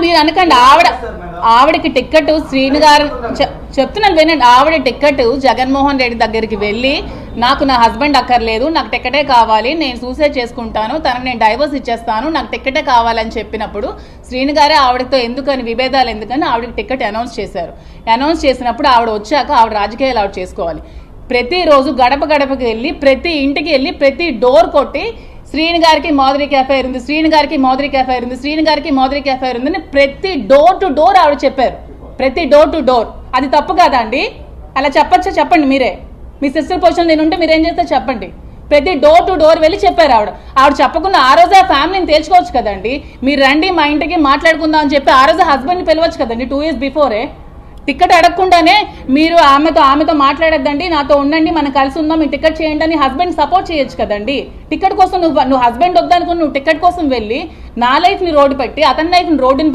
మీరు అనకండి. ఆవిడకి టికెట్ శ్రీను గారు చెప్తున్నాను వినండి. ఆవిడ టికెట్ జగన్మోహన్ రెడ్డి దగ్గరికి వెళ్ళి నాకు నా హస్బెండ్ అక్కర్లేదు, నాకు టికెటే కావాలి, నేను సూసైడ్ చేసుకుంటాను, తనకు నేను డైవర్స్ ఇచ్చేస్తాను, నాకు టికెటే కావాలని చెప్పినప్పుడు శ్రీను గారే ఆవిడతో ఎందుకని విభేదాలు ఎందుకని ఆవిడకి టికెట్ అనౌన్స్ చేశారు. అనౌన్స్ చేసినప్పుడు ఆవిడ వచ్చాక ఆవిడ రాజకీయాలు ఆవిడ చేసుకోవాలి. ప్రతిరోజు గడప గడపకి వెళ్ళి ప్రతి ఇంటికి వెళ్ళి ప్రతి డోర్ కొట్టి శ్రీను గారికి మాధురికి ఎఫ్ఐఆర్ ఉంది, శ్రీను గారికి మాధురికి ఎఫ్ఐఆర్ ఉంది, శ్రీను గారికి మాధురికి ఎఫ్ఐఆర్ ఉందని ప్రతి డోర్ టు డోర్ ఆవిడ చెప్పారు. ప్రతి డోర్ టు డోర్. అది తప్పు కదా అండి? అలా చెప్పచ్చా? చెప్పండి మీరే. మీ సిస్టర్ పొజిషన్ నేను ఉంటే మీరేం చేస్తే చెప్పండి. ప్రతి డోర్ టు డోర్ వెళ్ళి చెప్పారు ఆవిడ చెప్పకుండా ఆ రోజు ఆ ఫ్యామిలీని తేల్చుకోవచ్చు కదండి. మీరు రండి మా ఇంటికి మాట్లాడుకుందాం అని చెప్పి ఆ రోజు హస్బెండ్ని పిలవచ్చు కదండి 2 years బిఫోరే. టికెట్ అడగకుండానే మీరు ఆమెతో మాట్లాడద్దండి, నాతో ఉండండి, మనం కలిసి ఉందాం, మీ టికెట్ చేయండి అని హస్బెండ్ సపోర్ట్ చేయొచ్చు కదండి. టికెట్ కోసం నువ్వు హస్బెండ్ వద్దనుకుని నువ్వు టికెట్ కోసం వెళ్ళి నా లైఫ్ని రోడ్డు పెట్టి అతని లైఫ్ని రోడ్డుని